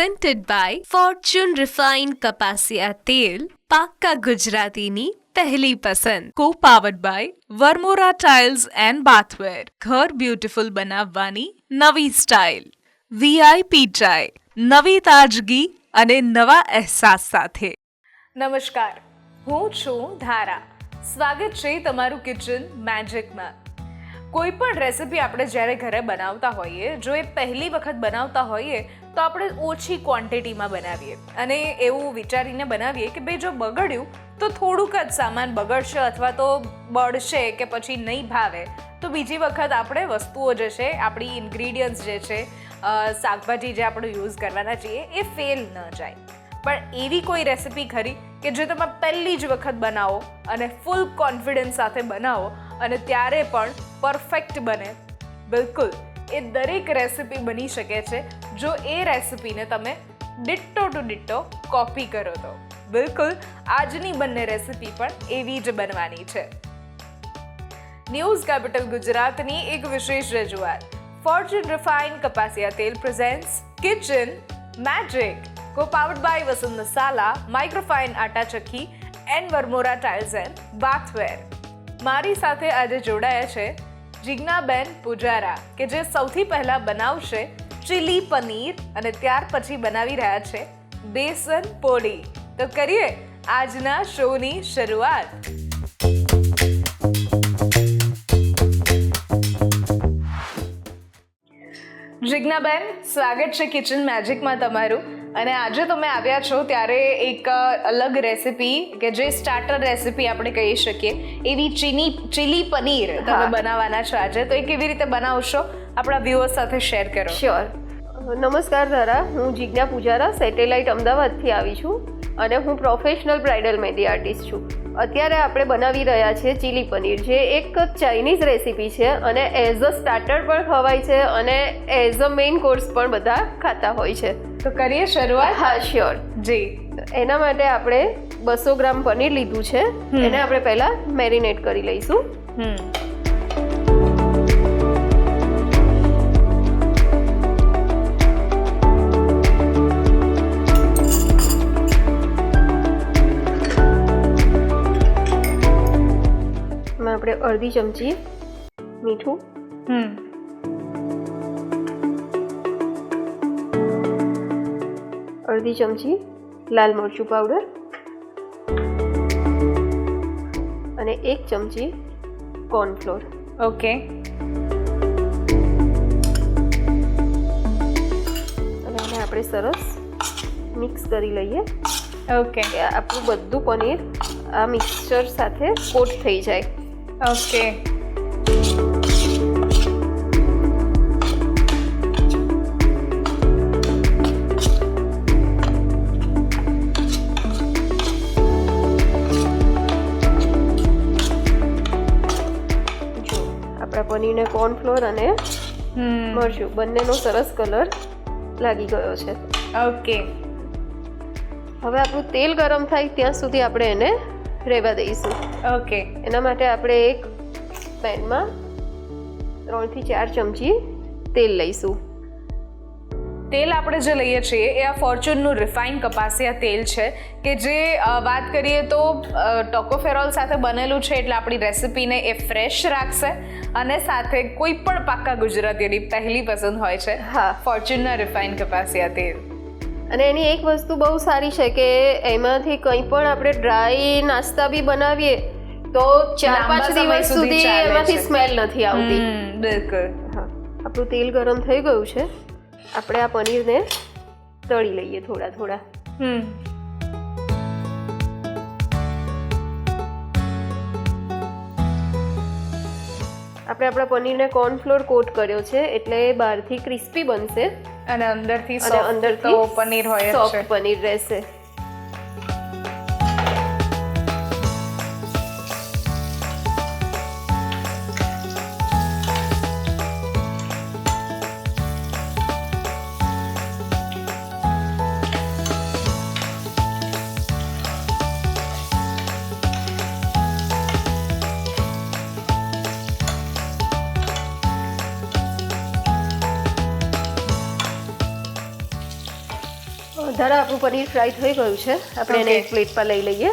presented by Fortune Refined કપાસિયા તેલ, પાક્કા ગુજરાતીની પહેલી પસંદ. Co-powered by Varmora Tiles and Bathware. ઘર બ્યુટીફુલ બનાવવાની નવી સ્ટાઇલ. VIP ચાય, નવી તાજગી અને નવા અહેસાસ સાથે. નમસ્કાર, હું છું ધારા. સ્વાગત છે તમારું કિચન મેજિકમાં. કોઈ પણ રેસિપી આપણે જ્યારે ઘરે બનાવતા હોઈએ, જો એ પહેલી વખત બનાવતા હોઈએ તો આપણે ઓછી ક્વોન્ટિટીમાં બનાવીએ અને એવું વિચારીને બનાવીએ કે ભાઈ જો બગડ્યું તો થોડુંક જ સામાન બગડશે અથવા તો બળશે કે પછી નહીં ભાવે, તો બીજી વખત આપણે વસ્તુઓ જે છે, આપણી ઇન્ગ્રીડિયન્ટ્સ જે છે, શાકભાજી જે આપણે યુઝ કરવાના છીએ એ ફેલ ન જાય. પણ એવી કોઈ રેસિપી ખરી કે જે તમે પહેલી જ વખત બનાવો અને ફૂલ કોન્ફિડન્સ સાથે બનાવો અને ત્યારે પણ પરફેક્ટ બને? બિલકુલ, એ દરેક રેસિપી બની શકે છે જો એ રેસિપીને તમે ડિટ્ટો ટુ ડિટ્ટો કોપી કરો તો. બિલકુલ, આજની બંને રેસિપી પણ એવી જ બનવાની છે. ન્યૂઝ કેપિટલ ગુજરાતની એક વિશેષ રજૂઆત. ફોર્ચ્યુન રિફાઇન્ડ કપાસિયા તેલ presents kitchen magic. Co-powered by Vasant Masala, Microfine Atta Chakki and Varmora tiles and bathware. મારી સાથે આજે જોડાયા છે જિજ્ઞાબેન પૂજારા, કે જે સૌથી પહેલા બનાવશે ચીલી પનીર અને ત્યાર પછી બનાવી રહ્યા છે બેસન પોડી. તો કરીએ આજના શોની શરૂઆત. જિજ્ઞાબેન, સ્વાગત છે કિચન મેજિકમાં તમારું. અને આજે તમે આવ્યા છો ત્યારે એક અલગ રેસિપી કે જે સ્ટાર્ટર રેસિપી આપણે કહી શકીએ એવી ચીલી પનીર તમે બનાવવાના છો આજે. તો એ કેવી રીતે બનાવશો આપણા વ્યુઅર્સ સાથે શેર કરો. શ્યોર. નમસ્કાર ધારા, હું જિજ્ઞા પૂજારા, સેટેલાઇટ અમદાવાદથી આવી છું અને હું પ્રોફેશનલ બ્રાઇડલ મહેંદી આર્ટિસ્ટ છું. અત્યારે આપણે બનાવી રહ્યા છીએ ચીલી પનીર, જે એક ચાઇનીઝ રેસિપી છે અને એઝ અ સ્ટાર્ટર પણ ખવાય છે અને એઝ અ મેઇન કોર્સ પણ બધા ખાતા હોય છે. તો કરીએ શરૂઆત? હા, શ્યોર જી. એના માટે આપણે 200 ગ્રામ પનીર લીધું છે. એને આપણે પહેલા મેરિનેટ કરી લઈશું. આપણે અડધી ચમચી મીઠું, અડધી ચમચી લાલ મરચું પાવડર અને 1 ચમચી કોર્નફ્લોર. ઓકે. અને એને આપણે સરસ મિક્સ કરી લઈએ. ઓકે. આપણું બધું પનીર આ મિક્સચર સાથે કોટ થઈ જાય. ઓકે. આપણા પનીરને કોર્નફ્લોર અને મરચું બંનેનો સરસ કલર લાગી ગયો છે. ઓકે. હવે આપણું તેલ ગરમ થાય ત્યાં સુધી આપણે એને રહેવા દઈશું. ઓકે. એના માટે આપણે એક પેનમાં 3 થી 4 ચમચી તેલ લઈશું. તેલ આપણે જે લઈએ છીએ એ આ ફોર્ચ્યુનનું રિફાઇન્ડ કપાસિયા તેલ છે, કે જે વાત કરીએ તો ટોકોફેરોલ સાથે બનેલું છે, એટલે આપણી રેસિપીને એ ફ્રેશ રાખશે અને સાથે કોઈ પણ પાક્કા ગુજરાતીઓની પહેલી પસંદ હોય છે. હા, ફોર્ચ્યુનના રિફાઇન્ડ કપાસિયા તેલ. અને એની એક વસ્તુ બહુ સારી છે કે એમાંથી કંઈ પણ આપણે ડ્રાય નાસ્તા બી બનાવીએ તો 4-5 દિવસ સુધી એમાંથી સ્મેલ નથી આવતી. બિલકુલ. હા, આપણું તેલ ગરમ થઈ ગયું છે. આપણે આ પનીરને તળી લઈએ થોડા થોડા. આપણે આપણા પનીરને કોર્નફ્લોર કોટ કર્યો છે એટલે બહારથી ક્રિસ્પી બનશે અને અંદરથી પનીર હોય, સોફ્ટ પનીર રહેશે. ધારા આપણું પનીર ફ્રાય થઈ ગયું છે, આપણે એને Okay. એક પ્લેટમાં લઈ લઈએ.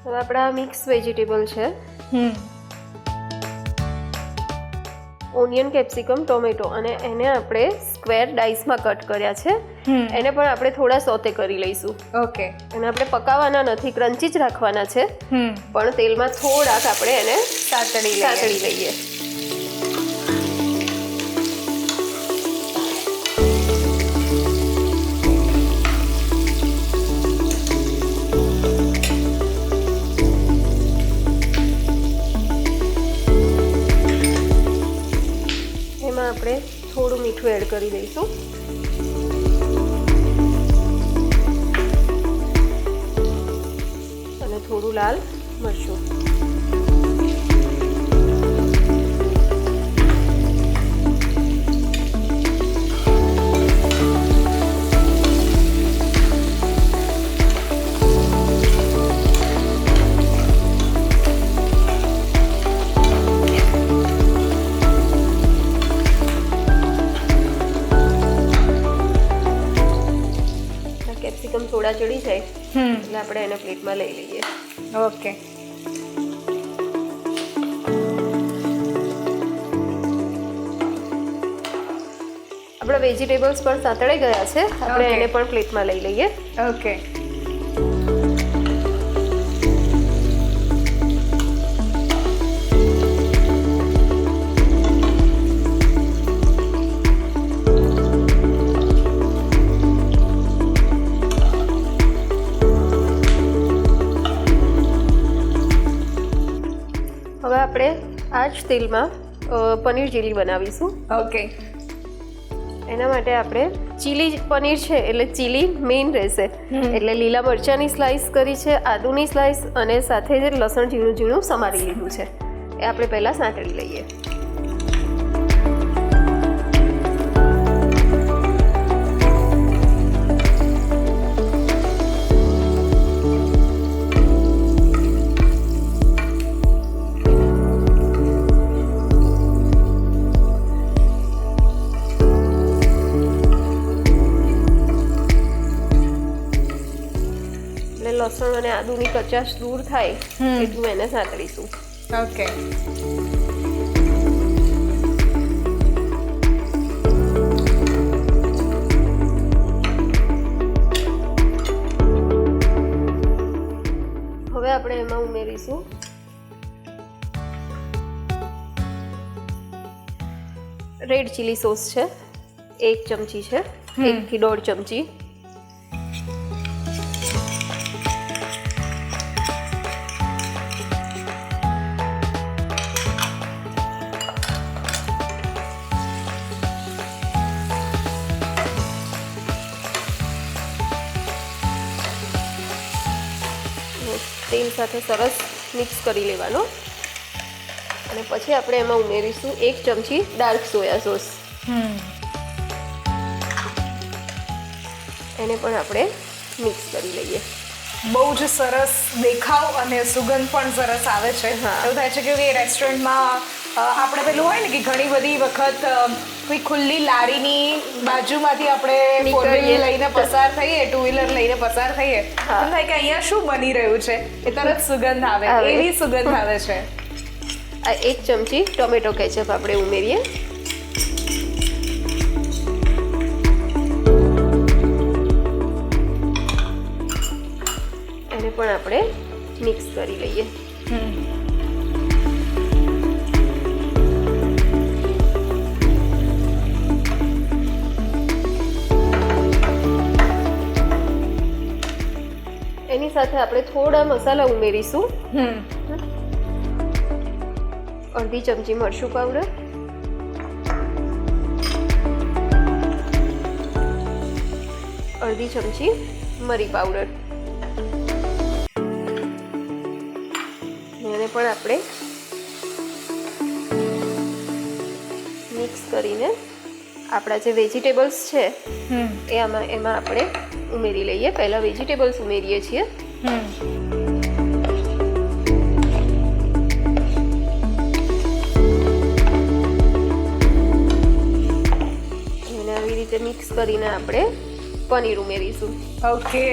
હવે આપણા મિક્સ વેજીટેબલ છે, ઓનિયન, કેપ્સિકમ, ટોમેટો, અને એને આપણે સ્ક્વેર ડાઈસમાં કટ કર્યા છે. એને પણ આપણે થોડા સોતે કરી લઈશું. ઓકે. એને આપણે પકાવવાના નથી, ક્રન્ચી જ રાખવાના છે, પણ તેલમાં થોડાક આપણે એને સાતળી લઈએ. એમાં આપણે થોડું મીઠું એડ કરી દઈશું. અને થોડું લાલ મરચું. કેપ્સિકમ થોડા ચડી જાય એટલે આપણે એને પ્લેટમાં લઈ લઈએ. ઓકે. આપણા વેજીટેબલ્સ પણ સાતળાઈ ગયા છે, આપણે Okay. એને પણ પ્લેટમાં લઈ લઈએ. ઓકે. હવે આપણે આ જ તેલમાં પનીર ચીલી બનાવીશું. ઓકે. એના માટે આપણે ચીલી પનીર છે એટલે ચીલી મેઇન રહેશે. એટલે લીલા મરચાંની સ્લાઇસ કરી છે, આદુની સ્લાઇસ, અને સાથે જ લસણ ઝીણું ઝીણું સમારી લીધું છે. એ આપણે પહેલાં સાંતળી લઈએ. લસણ અને આદુની કચાશ દૂર થાય એટલું એને સાંતળીશું. ઓકે. હવે આપણે એમાં ઉમેરીશું રેડ ચીલી સોસ છે, 1 ચમચી છે, 1 થી 1.5 ચમચી. તેલ સાથે સરસ મિક્સ કરી લેવાનો. અને પછી આપણે એમાં ઉમેરીશું 1 ચમચી ડાર્ક સોયા સોસ. એને પણ આપણે મિક્સ કરી લઈએ. બહુ જ સરસ દેખાવ અને સુગંધ પણ સરસ આવે છે. હા. એવું થાય છે કે રેસ્ટોરન્ટમાં આપણે પેલું હોય ને કે ઘણી બધી વખત કોઈ ખુલ્લી લારીની બાજુમાંથી આપણે નીકળીએ. 4-wheeler લઈને પસાર થઈએ, 2-wheeler લઈને પસાર થઈએ, હા. એમ થાય કે અહીંયા શું બની રહ્યું છે, એ તરત સુગંધ આવે, એવી સુગંધ આવે છે. આ 1 ચમચી ટોમેટો કેચઅપ આપણે ઉમેરીએ. એને પણ આપણે મિક્સ કરી લઈએ. એની સાથે આપણે થોડા મસાલા ઉમેરીશું. 1/2 ચમચી મરચું પાવડર, 1/2 ચમચી મરી પાવડર, એને પણ આપણે મિક્સ કરીને આપણા જે વેજીટેબલ્સ છે એ એમાં આપણે ઉમેરી લઈએ. પહેલાં વેજીટેબલ્સ ઉમેરીએ છીએ. એને આવી રીતે મિક્સ કરીને આપણે પનીર ઉમેરીશું. ઓકે.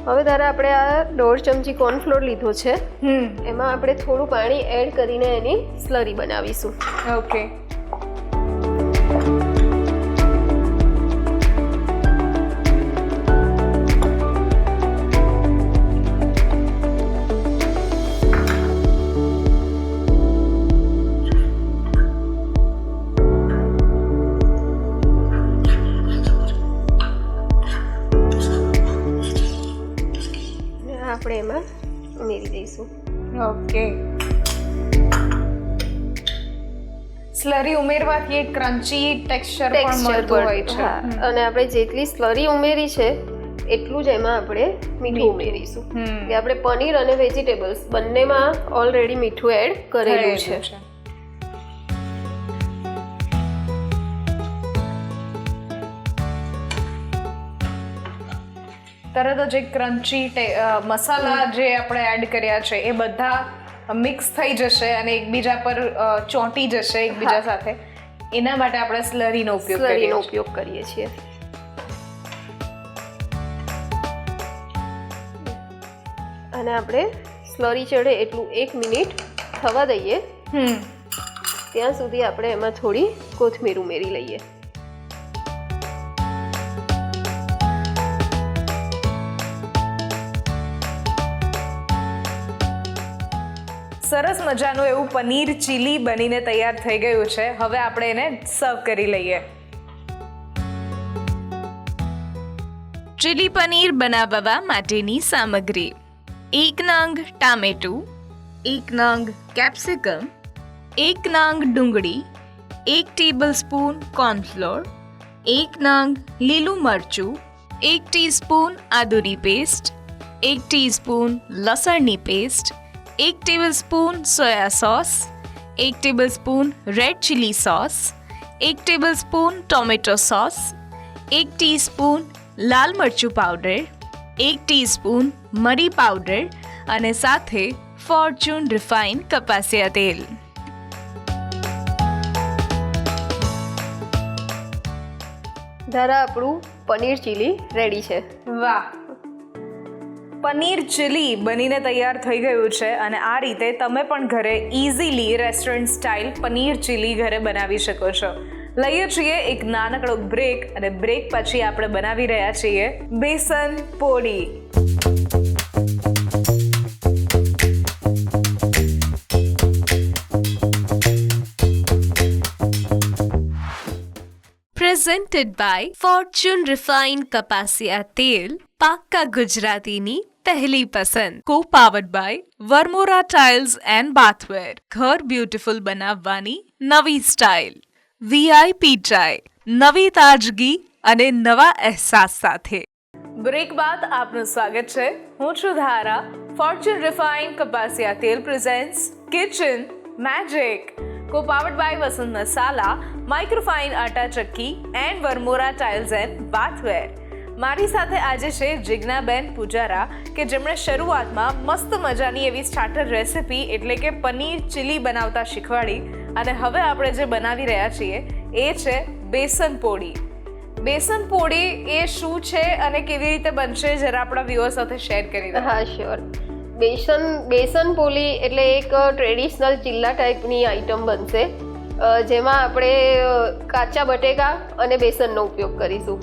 હવે ધારા આપણે આ 1.5 ચમચી કોર્નફ્લોર લીધો છે, એમાં આપણે થોડું પાણી એડ કરીને એની સ્લરી બનાવીશું. ઓકે. આપણે એમાં ઉમેરી દઈશું. ઓકે. સ્લરી ઉમેરવાથી એક ક્રન્ચી ટેક્સચર પણ મળતું હોય છે. અને આપણે જેટલી સ્લરી ઉમેરી છે એટલું જ એમાં આપણે મીઠું ઉમેરીશું. કે આપણે પનીર અને વેજીટેબલ્સ બંનેમાં ઓલરેડી મીઠું એડ કરેલું છે. તરત જ એક ક્રન્ચી મસાલા જે આપણે એડ કર્યા છે એ બધા મિક્સ થઈ જશે અને એકબીજા પર ચોંટી જશે એકબીજા સાથે. એના માટે આપણે સ્લરીનો ઉપયોગ કરીએ છીએ. અને આપણે સ્લરી ચડે એટલું 1 મિનિટ થવા દઈએ. ત્યાં સુધી આપણે એમાં થોડી કોથમીર ઉમેરી લઈએ. સરસ મજાનું એવું પનીર ચીલી બનીને તૈયાર થઈ ગયું છે. હવે આપણે એને સર્વ કરી લઈએ. ચીલી પનીર બનાવવા માટેની સામગ્રી: 1 નંગ ટામેટું, 1 નંગ કેપ્સિકમ, 1 નંગ ડુંગળી, 1 ટેબલસ્પૂન કોર્નફ્લોર, 1 નંગ લીલું મરચું, 1 ટીસ્પૂન આદુની પેસ્ટ, 1 ટીસ્પૂન લસણની paste, 1 tablespoon soya sauce, 1 tablespoon red chilli sauce, 1 tablespoon tomato sauce, 1 teaspoon લાલ મરચું પાવડર, 1 ટીસ્પૂન મરી પાવડર અને સાથે ફોર્ચ્યુન રિફાઇન્ડ કપાસિયા તેલ. ધારા આપણું પનીર ચીલી રેડી છે. વાહ! પનીર ચીલી બનીને તૈયાર થઈ ગયું છે અને આ રીતે તમે પણ ઘરે easily restaurant style paneer chilli ઘરે બનાવી શકો છો. લઈએ છીએ એક નાનકડો બ્રેક અને બ્રેક પછી આપણે બનાવી રહ્યા છીએ બેસન podi. Presented by Fortune Refined કપાસિયા તેલ, પાક્કા ગુજરાતીની પહેલી પસંદ. Co-powered by Varmora tiles and bathware. ઘર બ્યુટીફુલ બનાવવાની નવી સ્ટાઇલ. VIP ચાય, નવી તાજગી અને નવા અહેસાસ સાથે. બ્રેક બાદ આપનું સ્વાગત છે. હું છું ધારા. ફોર્ચ્યુન રિફાઇન્ડ કપાસિયા તેલ presents kitchen magic. Co-powered by Vasant Masala, Microfine Atta Chakki and Varmora tiles and bathware. મારી સાથે આજે છે જિજ્ઞાબેન પૂજારા કે જેમણે શરૂઆતમાં મસ્ત મજાની એવી સ્ટાર્ટર રેસિપી એટલે કે પનીર ચીલી બનાવતા શીખવાડી અને હવે આપણે જે બનાવી રહ્યા છીએ એ છે બેસન પોડી. બેસન પોડી એ શું છે અને કેવી રીતે બનશે જરા આપણા વ્યુઅર્સ સાથે શેર કરી દો. હા, શ્યોર. બેસન પોલી એટલે એક ટ્રેડિશનલ ચિલ્લા ટાઈપની આઈટમ બનશે જેમાં આપણે કાચા બટેકા અને બેસનનો ઉપયોગ કરીશું.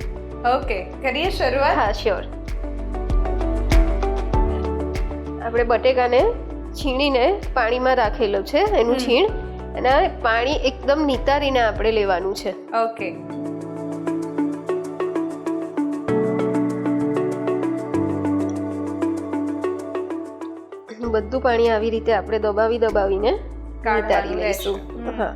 ઓકે, કરીએ શરૂઆત? હા, શ્યોર. આપણે બટેકાને છીણીને પાણીમાં રાખેલું છે એનું છીણ, અને પાણી એકદમ નિતારીને આપણે લેવાનું છે. ઓકે. બધું પાણી આવી રીતે આપણે દબાવીને કાઢવાનું નિતારી લઈશું. રહેશે. હા.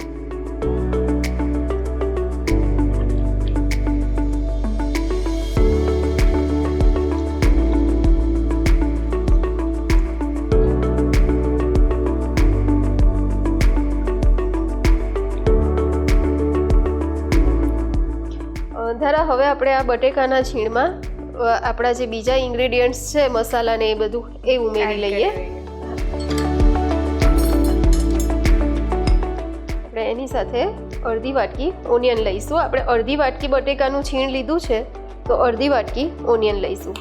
ધારા હવે આપણે આ બટેકાના છીણમાં આપણા જે બીજા ઇન્ગ્રેડિયન્ટ્સ છે મસાલા ને એ બધું એ ઉમેરી લઈએ. આપણે એની સાથે અડધી વાટકી ઓનિયન લઈશું. આપણે અડધી વાટકી બટેકાનું છીણ લીધું છે તો અડધી વાટકી ઓનિયન લઈશું.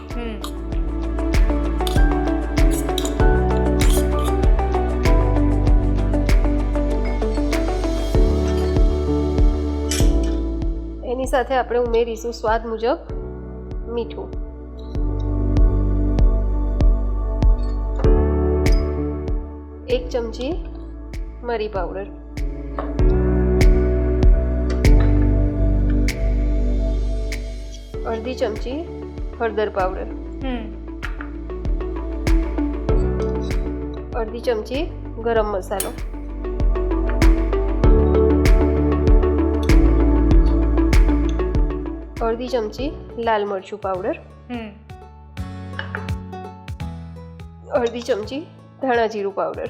એની સાથે આપણે ઉમેરીશું સ્વાદ મુજબ મીઠું. એક ચમચી મરી પાવડર, અડધી ચમચી હળદર પાવડર, અડધી ચમચી ગરમ મસાલો, અડધી ચમચી લાલ મરચું પાવડર, અડધી ચમચી ધાણા જીરું પાવડર.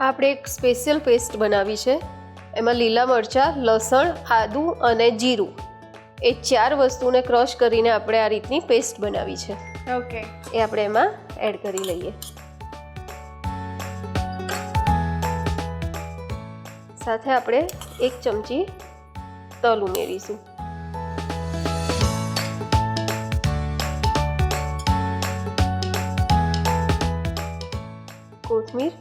આપણે એક સ્પેશિયલ પેસ્ટ બનાવી છે. એમાં લીલા મરચાં, લસણ, આદુ અને જીરું એ 4 વસ્તુને ક્રશ કરીને આપણે આ રીતની પેસ્ટ બનાવી છે. ઓકે. એ આપણે એમાં એડ કરી લઈએ. સાથે આપણે 1 ચમચી તલ ઉમેરીશું. કોથમીર.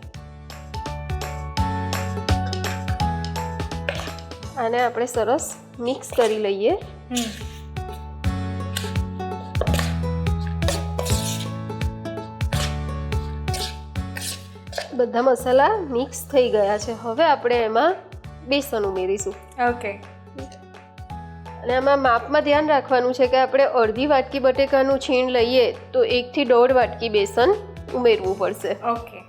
આને આપણે સરસ મિક્સ કરી લઈએ. બધા મસાલા મિક્સ થઈ ગયા છે. હવે આપણે એમાં બેસન ઉમેરીશું. ઓકે. અને આમાં માપમાં ધ્યાન રાખવાનું છે કે આપણે અડધી વાટકી બટેકાનું છીણ લઈએ તો 1 થી 1.5 વાટકી બેસન ઉમેરવું પડશે. ઓકે.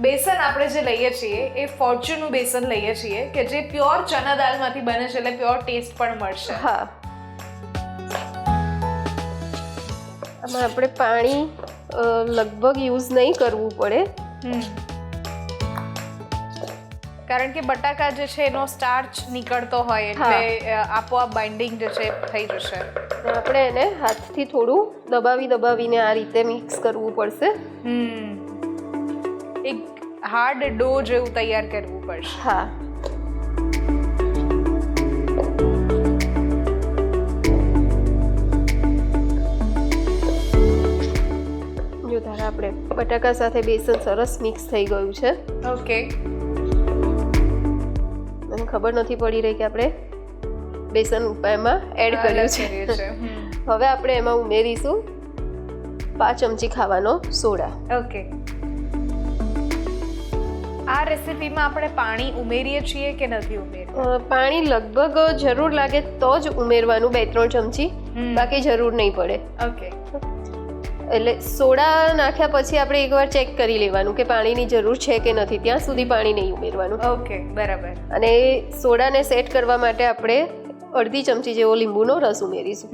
બેસન આપણે જે લઈએ છીએ એ ફોર્ચ્યુનનું બેસન લઈએ છીએ કે જે પ્યોર ચના દાળમાંથી બને છે, એટલે પ્યોર ટેસ્ટ પણ મળશે. હા. આમાં આપણે પાણી લગભગ યુઝ નહીં કરવું પડે, કારણ કે બટાકા જે છે એનો સ્ટાર્ચ નીકળતો હોય એટલે આપોઆપ બાઇન્ડિંગ જે છે થઈ જશે. આપણે એને હાથથી થોડું દબાવીને આ રીતે મિક્સ કરવું પડશે. એક હાર્ડ ડો જેવું તૈયાર કરવું પડશે. હા. જો ધારા આપણે બટાકા સાથે બેસન સરસ મિક્સ થઈ ગયું છે. ઓકે. મને ખબર નથી પડી રહી કે આપણે બેસન એમાં એડ કર્યું છે. હવે આપણે એમાં ઉમેરીશું 5 ચમચી ખાવાનો સોડા. ઓકે. આ રેસીપીમાં આપણે પાણી ઉમેરીએ છીએ કે નથી ઉમેરવું? પાણી લગભગ જરૂર લાગે તો જ ઉમેરવાનું, 2-3 ચમચી, બાકી જરૂર નહીં પડે. ઓકે. એટલે સોડા નાખ્યા પછી આપણે એકવાર ચેક કરી લેવાનું કે પાણીની જરૂર છે કે નથી. ત્યાં સુધી પાણી નહીં ઉમેરવાનું. ઓકે, બરાબર. અને સોડાને સેટ કરવા માટે આપણે અડધી ચમચી જેવો લીંબુનો રસ ઉમેરીશું.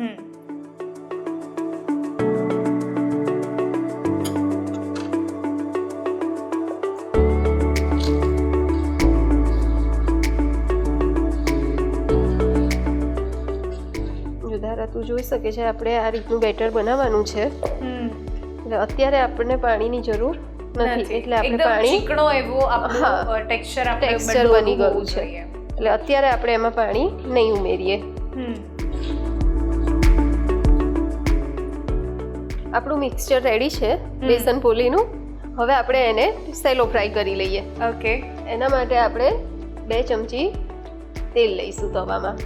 તું જોઈ શકે છે આપણે આ રીતનું બેટર બનાવવાનું છે. એટલે અત્યારે આપણને પાણીની જરૂર નથી, એટલે આપણે પાણી ચીકણો એવો આપણો ટેક્સચર બની ગયું છે. એટલે અત્યારે આપણે એમાં પાણી નહીં ઉમેરીએ. આપણું મિક્સચર રેડી છે બેસન પોલીનું. હવે આપણે એને સેલો ફ્રાય કરી લઈએ. ઓકે. એના માટે આપણે 2 ચમચી તેલ લઈશું તવામાં.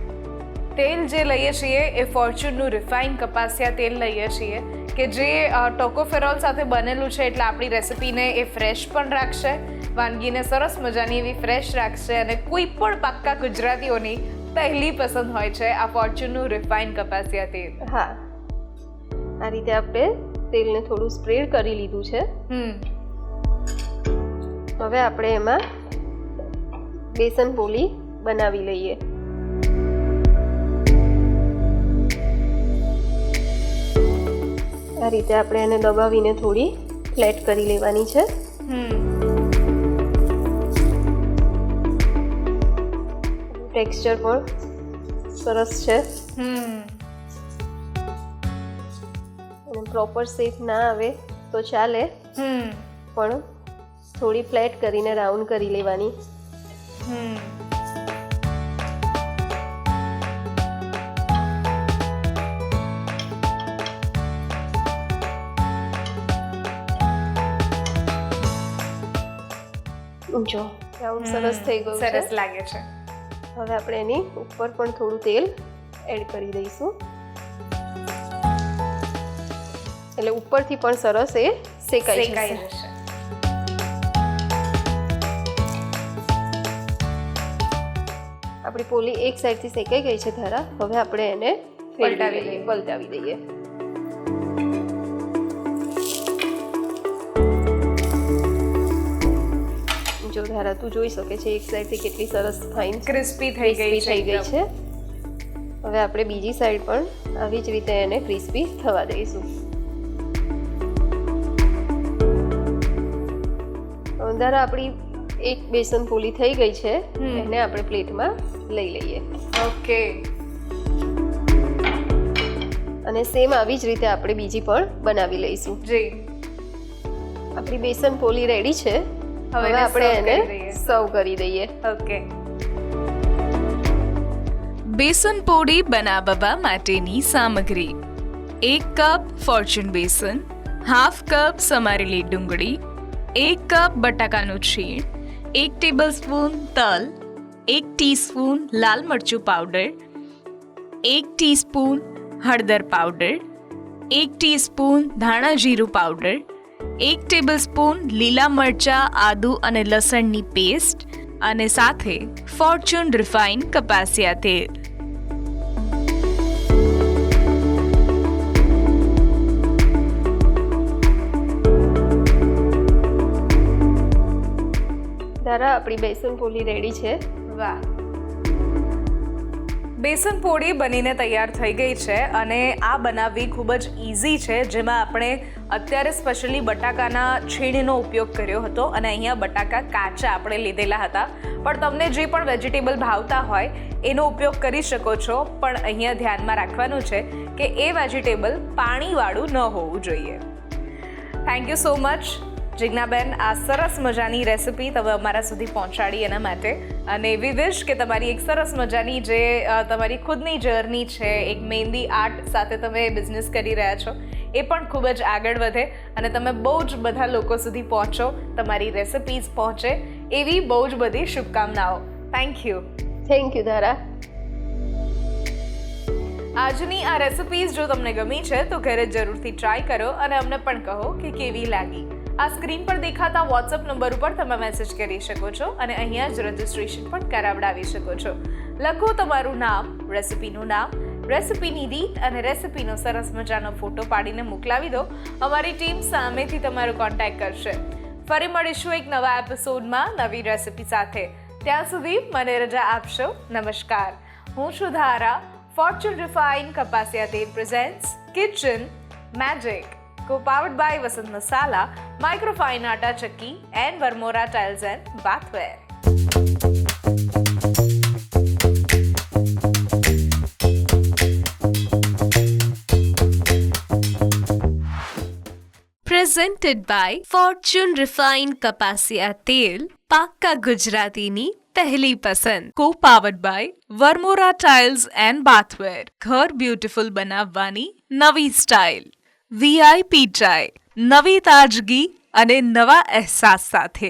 તેલ જે લઈએ છીએ એ ફોર્ચ્યુનનું રિફાઇન કપાસિયા તેલ લઈએ છીએ કે જે ટોકોફેરોલ સાથે બનેલું છે, એટલે આપણી રેસિપીને એ ફ્રેશ પણ રાખશે, વાનગીને સરસ મજાની એવી ફ્રેશ રાખશે અને કોઈ પણ પાક્કા ગુજરાતીઓની પહેલી પસંદ હોય છે આ ફોર્ચ્યુનનું રિફાઇન કપાસિયા તેલ. હા. આ રીતે આપણે તેલને થોડું સ્પ્રેડ કરી લીધું છે. હવે આપણે એમાં બેસન પોલી બનાવી લઈએ. આ રીતે આપણે એને દબાવીને થોડી ફ્લેટ કરી લેવાની છે. ટેક્સચર પણ સરસ છે. અને પ્રોપર શેપ ના આવે તો ચાલે, પણ થોડી ફ્લેટ કરીને રાઉન્ડ કરી લેવાની. જો રાઉન્ડ સરસ થઈ ગયું છે. સરસ લાગે છે. હવે આપણે એની ઉપર પણ થોડું તેલ એડ કરી દઈશું, એટલે ઉપરથી પણ સરસ એ શેકાઈ જશે. જશે. આપણી પોલી એક સાઈડથી શેકાઈ ગઈ છે ધારા. હવે આપણે એને પલટાવી દઈએ. જો ધારા તું જોઈ શકે છે એક સાઈડથી કેટલી સરસ ફાઇન ક્રિસ્પી થઈ ગઈ છે. હવે આપણે બીજી સાઈડ પણ આવી જ રીતે એને ક્રિસ્પી થવા દઈશું. ધારા આપણી એક બેસન પોલી થઈ ગઈ છે, એને આપણે પ્લેટમાં લઈ લઈએ. ઓકે. અને સેમ આવી જ રીતે આપણે બીજી પણ બનાવી લઈશું. જી. આપણી બેસન પોલી રેડી છે. હવે આપણે એને સર્વ કરી દઈએ. ઓકે. બેસન પોળી બનાવવા માટેની સામગ્રી: 1 કપ ફોર્ચ્યુન બેસન, હાફ કપ સમારેલી ડુંગળી, 1 કપ બટાકાનું છીણ, 1 ટેબલસ્પૂન તલ, 1 ટીસ્પૂન લાલ મરચું પાવડર, 1 ટીસ્પૂન હળદર પાવડર, 1 ટીસ્પૂન ધાણા જીરું પાવડર, 1 ટેબલસ્પૂન લીલા મરચાં, આદુ અને લસણની પેસ્ટ, અને સાથે ફોર્ચ્યુન રિફાઇન કપાસિયા તેલ. ધારા આપણી બેસન પોલી રેડી છે. વાહ. બેસન પોળી બનીને તૈયાર થઈ ગઈ છે અને આ બનાવવી ખૂબ જ ઇઝી છે, જેમાં આપણે અત્યારે સ્પેશિયલી બટાકાના છીણનો ઉપયોગ કર્યો હતો અને અહીંયા બટાકા કાચા આપણે લીધેલા હતા. પણ તમને જે પણ વેજીટેબલ ભાવતા હોય એનો ઉપયોગ કરી શકો છો, પણ અહીંયા ધ્યાનમાં રાખવાનું છે કે એ વેજીટેબલ પાણીવાળું ન હોવું જોઈએ. Thank you so much Jignaben, આ સરસ મજાની રેસિપી તમે અમારા સુધી પહોંચાડી એના માટે. અને વી વિશ કે તમારી એક સરસ મજાની જે તમારી ખુદની જર્ની છે, એક મહેંદી આર્ટ સાથે તમે બિઝનેસ કરી રહ્યા છો, એ પણ ખૂબ જ આગળ વધે અને તમે બહુ જ બધા લોકો સુધી પહોંચો, તમારી રેસિપીઝ પહોંચે, એવી બહુ જ બધી શુભકામનાઓ. Thank you. થેન્ક યુ ધારા. આજની આ રેસિપીઝ જો તમને ગમી છે તો ઘરે જરૂરથી ટ્રાય કરો અને અમને પણ કહો કે કેવી લાગી. આ સ્ક્રીન પર દેખાતા વોટ્સઅપ નંબર ઉપર તમે મેસેજ કરી શકો છો અને અહીંયા જ રજિસ્ટ્રેશન પણ કરાવડાવી શકો છો. લખો તમારું નામ, રેસિપીનું નામ, રેસિપીની રીત અને રેસિપીનો સરસ મજાનો ફોટો પાડીને મોકલાવી દો. અમારી ટીમ સામેથી તમારો કોન્ટેક્ટ કરશે. ફરી મળીશું એક નવા એપિસોડમાં નવી રેસિપી સાથે. ત્યાં સુધી મને રજા આપશો. નમસ્કાર. હું છું ધારા. ફોર્ચ્યુન રિફાઇન કપાસિયા તેલ presents kitchen magic, co-powered by Vasant Masala, Microfine Atta Chakki and Varmora Tiles and Bathware. Presented by Fortune Refined Kapasiya Tel, પાક્કા ગુજરાતીની પહેલી પસંદ. Co-powered by Varmora Tiles and Bathware, ઘર બ્યુટીફુલ બનાવવાની નવી સ્ટાઇલ. VIP ચાય, નવી તાજગી અને નવા અહેસાસ સાથે.